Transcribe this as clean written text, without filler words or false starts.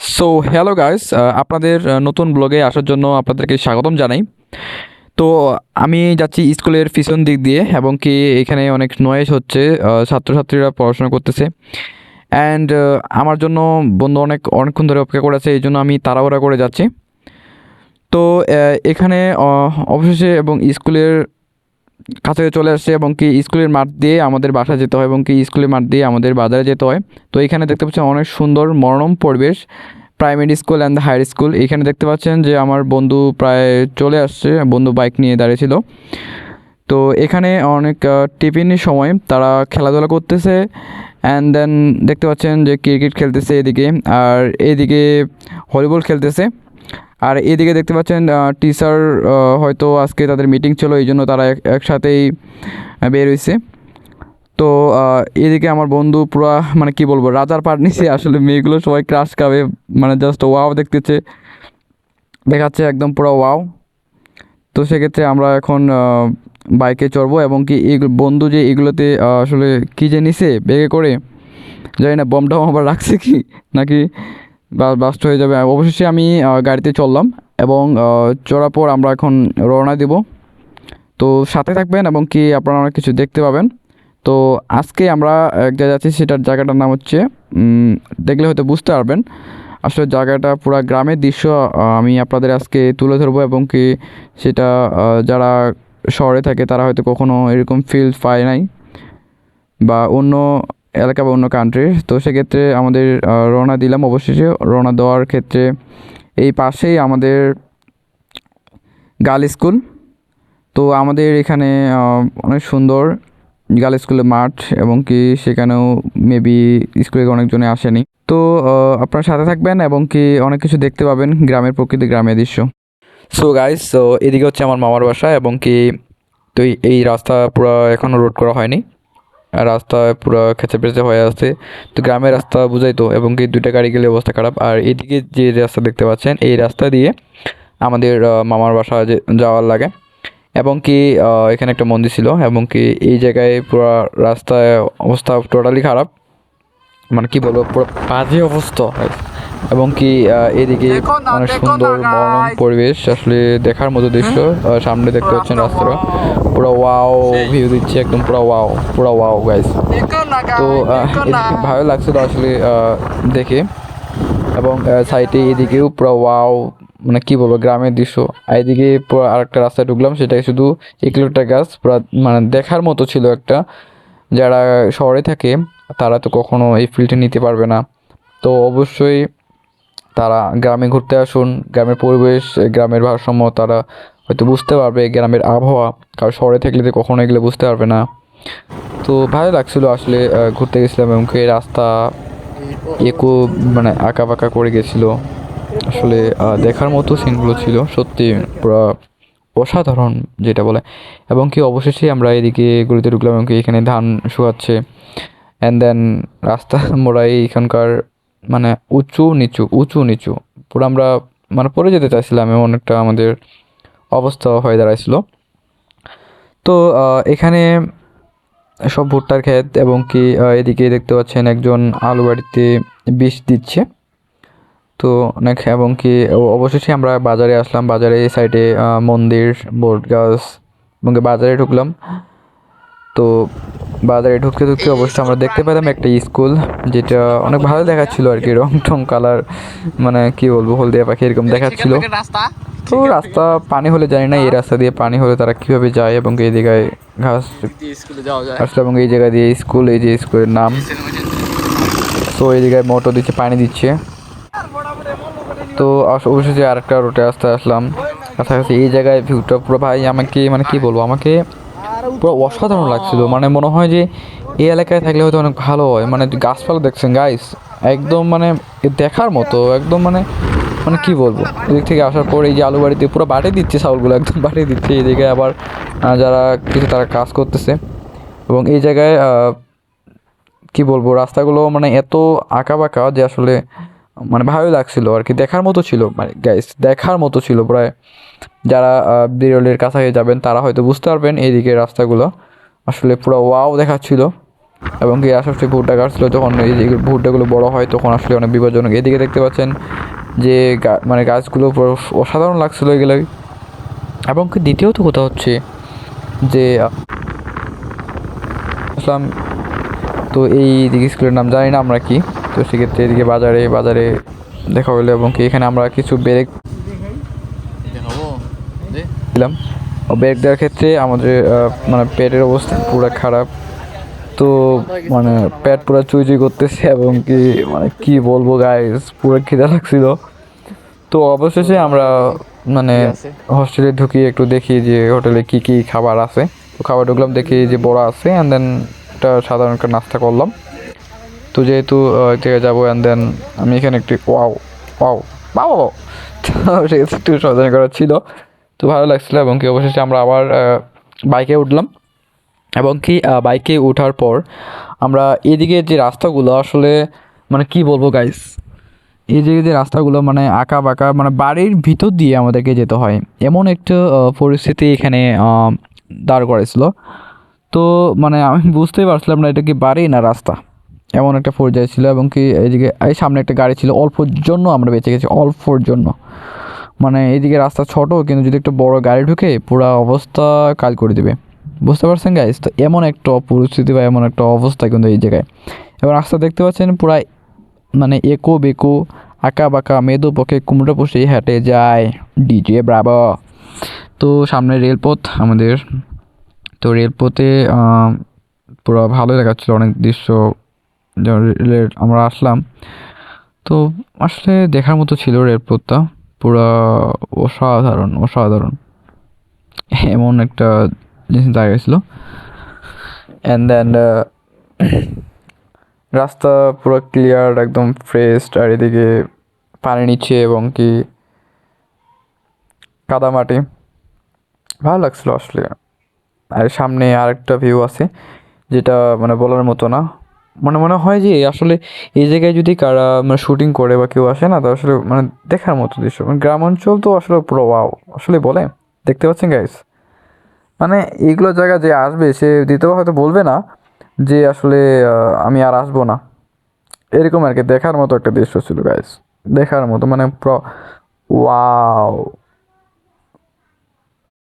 So hello guys, আপনাদের নতুন ব্লগে আসার জন্য আপনাদেরকে স্বাগতম জানাই। তো আমি যাচ্ছি স্কুলের পিছন দিক দিয়ে এবং কি এখানে অনেক নয়েজ হচ্ছে, ছাত্রছাত্রীরা পড়াশোনা করতেছে অ্যান্ড আমার জন্য বন্ধু অনেকক্ষণ ধরে অপেক্ষা করেছে, এই জন্য আমি তাড়াহুড়া করে যাচ্ছি। তো এখানে অবশেষে এবং স্কুলের কাছে চলে আসছে এবং কি স্কুলের মাঠ দিয়ে আমাদের বাসা যেতে হয় এবং কি স্কুলের মাঠ দিয়ে আমাদের বাজারে যেতে হয়। তো এখানে দেখতে পাচ্ছেন অনেক সুন্দর মনোরম পরিবেশ, primary school and higher school. এখানে দেখতে পাচ্ছেন যে আমার বন্ধু প্রায় চলে আসছে, বন্ধু বাইক নিয়ে দাঁড়িয়েছিল। তো এখানে অনেক টিফিনের সময় তারা খেলাধুলা করতেছে অ্যান্ড দেন দেখতে পাচ্ছেন যে ক্রিকেট খেলতেছে এদিকে, আর এইদিকে ভলিবল খেলতেছে। আর এদিকে দেখতে পাচ্ছেন টিচার হয়তো আজকে তাদের মিটিং ছিল, এই জন্য তারা একসাথেই বের হয়েছে। তো এদিকে আমার বন্ধু পুরা মানে কি বলবো রাজার পাট নিছে, আসলে মেয়েগুলো সবাই ক্রাশ খাবে, মানে জাস্ট ওয়াও দেখতেছে, দেখাচ্ছে একদম পুরো ওয়াও। তো সেক্ষেত্রে আমরা এখন বাইকে চড়বো এবং কি এই বন্ধু যে এগুলোতে আসলে কী যে নিছে ব্যাগে করে, জানি না বমটাও আবার রাখছে কি নাকি বাস্ট হয়ে যাবে। অবশেষে আমি গাড়িতে চললাম এবং চড়ার পর আমরা এখন রওনা দেব। তো সাথে থাকবেন এবং কি আপনারা অনেক কিছু দেখতে পাবেন। তো আজকে আমরা এক জায়গায় যাচ্ছি, সেটার জায়গাটার নাম হচ্ছে দেখলে হয়তো বুঝতে পারবেন। আসলে জায়গাটা পুরা গ্রামের দৃশ্য আমি আপনাদের আজকে তুলে ধরবো এবং কি সেটা যারা শহরে থাকে তারা হয়তো কখনো এরকম ফিল পায় নাই, বা অন্য এলাকা বা অন্য কান্ট্রির। তো সেক্ষেত্রে আমাদের রওনা দিলাম। অবশেষে রওনা দেওয়ার ক্ষেত্রে এই পাশেই আমাদের গার্ল স্কুল। তো আমাদের এখানে অনেক সুন্দর গার্ল স্কুলের মাঠ এবং কি সেখানেও মেবি স্কুলে অনেকজনে আসেনি। তো আপনার সাথে থাকবেন এবং কি অনেক কিছু দেখতে পাবেন, গ্রামের প্রকৃতি, গ্রামের দৃশ্য। সো গাইস, তো এদিকে হচ্ছে আমার মামার বাসা এবং কি তো এই রাস্তা পুরো এখনও রোড করা হয়নি, আর রাস্তা পুরো খেঁচে পেঁচে হয়ে আছে। তো গ্রামের রাস্তা বুঝাই তো, এবং কি দুইটা গাড়ি গেলে অবস্থা খারাপ। আর এদিকে যে রাস্তা দেখতে পাচ্ছেন এই রাস্তা দিয়ে আমাদের মামার বাসা যাওয়ার লাগে এবং কি এখানে একটা মন্দির ছিল এবং কি এই জায়গায় পুরো রাস্তায় অবস্থা টোটালি খারাপ, মানে কি বলবো পুরো বাজে অবস্থা। এবং কি এদিকে অনেক সুন্দর মনোরম পরিবেশ, আসলে দেখার মতো দৃশ্য। সামনে দেখতে পাচ্ছেন রাস্তাটা পুরো ওয়াও ভিউ দিচ্ছে, একদম পুরো ওয়াও, পুরো ওয়াও গাইস। তো ভালো লাগছিল আসলে দেখে। এবং সাইডে এদিকেও পুরো ওয়াও, মানে কি বলবো গ্রামের দৃশ্য। আর এদিকে পুরো আরেকটা রাস্তায় ঢুকলাম, সেটাই শুধু একটা গাছ পুরো মানে দেখার মতো ছিল একটা। যারা শহরে থাকে তারা তো কখনো এই ফিল্ডে নিতে পারবে না। তো অবশ্যই তারা গ্রামে ঘুরতে আসুন, গ্রামের পরিবেশ, গ্রামের ভারসাম্য তারা হয়তো বুঝতে পারবে, গ্রামের আবহাওয়া। কারণ শহরে থাকলে তো কখনো এগুলো বুঝতে পারবে না। তো ভালো লাগছিল আসলে ঘুরতে গেছিলাম এবং কি রাস্তা একটু মানে আঁকা বাঁকা করে গেছিলো। আসলে দেখার মতো সিনগুলো ছিল সত্যি পুরো অসাধারণ যেটা বলে। এবং কি অবশেষে আমরা এদিকে গলিতে ঢুকলাম এবং কি এখানে ধান শুকাচ্ছে অ্যান্ড দেন রাস্তা মোড়াই এখানকার মানে উঁচু নিচু পুরো আমরা মানে পড়ে যেতে চাইছিলাম, এমন একটা আমাদের অবস্থা হয়ে দাঁড়াইছিল। তো এখানে সব ভুট্টার ক্ষেত এবং কি এদিকে দেখতে পাচ্ছেন একজন আলু বাড়িতে বিষ দিচ্ছে। তো অনেক এবং কি অবশেষে আমরা বাজারে আসলাম, বাজারে এই সাইডে মন্দির, বট গাছ এবং কি বাজারে ঢুকলাম। তো বাজারে ঢুকতে ঢুকতে অবশ্যই আমরা দেখতে পেলাম একটা স্কুল, যেটা অনেক ভালো দেখাচ্ছিল আর কি, রং টং কালার মানে কি বলবো হলদিয়া পাখি এরকম দেখাচ্ছিল। তো রাস্তা পানি হলে জানি না এই রাস্তা দিয়ে পানি হলে তারা কিভাবে যায় এবং এই জায়গায় ঘাস আসলে এবং এই জায়গা দিয়ে স্কুল, এই যে স্কুলের নাম। তো এই জায়গায় মোটর দিচ্ছে, পানি দিচ্ছে। তো অবশেষে আরেকটা রোডে আসতে আসলাম কাছাকাছি। এই জায়গায় ভিউটা পুরো ভাই আমাকে মানে কি বলবো, আমাকে পুরো অসাধারণ লাগছিল। মানে মনে হয় যে এই এলাকায় থাকলে হয়তো অনেক ভালো হয়। মানে গাছপালা দেখছেন গাইস, একদম মানে দেখার মতো, একদম মানে মানে কি বলবো। এদিক থেকে আসার পর এই যে আলু বাড়িতে পুরো বাটে দিচ্ছে, চাউলগুলো একদম বাটে দিচ্ছে। এদিকে আবার যারা কিছু তারা কাজ করতেছে এবং এই জায়গায় কি বলবো রাস্তাগুলো মানে এত আঁকা বাঁকা যে আসলে মানে ভালোই লাগছিল আর কি, দেখার মতো ছিল, মানে গাইস দেখার মতো ছিল প্রায়। যারা বিরলের কাছাকাছি যাবেন তারা হয়তো বুঝতে পারবেন এইদিকে রাস্তাগুলো আসলে পুরো ওয়াও দেখাচ্ছিল। এবং কি আশেপাশে ভুট্টা গাছ ছিল, যখন এই যে ভুট্টাগুলো বড় হয় তখন আসলে অনেক বিপজ্জনক। এদিকে দেখতে পাচ্ছেন যে মানে গাছগুলো পুরো অসাধারণ লাগছিলো এগুলোই। এবং কি দ্বিতীয়ত কথা হচ্ছে যে আসলাম, তো এই দিকে স্কুলের নাম জানি না আমরা কি, তো সেক্ষেত্রে এদিকে বাজারে বাজারে দেখা হলো এবং কি এখানে আমরা কিছু ব্রেক দিলাম। ব্রেক দেওয়ার ক্ষেত্রে আমাদের মানে পেটের অবস্থা পুরো খারাপ, তো মানে পেট পুরো চুই চুই করতেছে এবং কি মানে কি বলবো গাইস, পুরো খিদা লাগছিল। তো অবশেষে আমরা মানে হোস্টেলে ঢুকি একটু দেখি যে হোটেলে কি কি খাবার আছে। তো খাবার ঢুকলাম, দেখি যে বড়া আছে, অ্যান্ড দেন একটা সাধারণ একটা নাস্তা করলাম। তো যেহেতু এক জায়গায় যাবো, অ্যান্ড দেন আমি এখানে একটি ওয়াও ওয়াও বাও, তো সেক্ষেত্রে একটু সাবধান করা ছিল। তো ভালো লাগছিলো এবং কি অবশেষে আমরা আবার বাইকে উঠলাম। এবং কি বাইকে ওঠার পর আমরা এদিকে যে রাস্তাগুলো আসলে মানে কি বলবো গাইস, এই যে রাস্তাগুলো মানে আঁকা বাঁকা, মানে বাড়ির ভিতর দিয়ে আমাদেরকে যেতে হয়, এমন একটা পরিস্থিতি এখানে দাঁড় করেছিল। তো মানে আমি বুঝতেই পারছিলাম না এটা কি বাড়ি না রাস্তা, এমন একটা পর্যায়ে ছিল। এবং কি এইদিকে এই সামনে একটা গাড়ি ছিল, অল্পর জন্য আমরা বেঁচে গেছি, অল্পর জন্য। মানে এইদিকে রাস্তা ছোট, কিন্তু যদি একটা বড় গাড়ি ঢুকে পুরা অবস্থা কাল করে দেবে, বুঝতে পারছেন গাইস? তো এমন একটা পরিস্থিতি বা এমন একটা অবস্থা কিন্তু এই জায়গায়। এবার রাস্তা দেখতে পাচ্ছেন পুরা মানে একো বেকো, আঁকা বাঁকা, মেদো পক্ষে কুমড়ো পুষে হেঁটে যায় ডিজে ব্রাভো। তো সামনে রেলপথ আমাদের, তো রেলপথে পুরো ভালোই দেখাচ্ছিলো অনেক দৃশ্য। রেলের আমরা আসলাম, তো আসলে দেখার মতো ছিল রেলপথটা, পুরা অসাধারণ অসাধারণ এমন একটা জিনিস জায়গা ছিল। অ্যান্ড দেন রাস্তা পুরো ক্লিয়ার, একদম ফ্রেশ, আর এদিকে পানি নিচ্ছে এবং কি কাদামাটি, ভালো লাগছিলো আসলে। আর সামনে আরেকটা ভিউ আছে যেটা মানে বলার মতো না, মনে মনে হয় যে আসলে এই জায়গায় যদি কারা মানে শুটিং করে বা কেউ আসে না, তো আসলে মানে দেখার মতো দৃশ্য। মানে গ্রাম অঞ্চল তো আসলে পুরো ওয়াও, আসলে বলে দেখতে পাচ্ছেন গাইস, মানে এইগুলো জায়গা যে আসবে সে দ্বিতীয়বার হয়তো বলবে না যে আসলে আমি আর আসবো না, এরকম আর কি। দেখার মতো একটা দৃশ্য ছিল গাইস, দেখার মতো, মানে পুরো ওয়াও।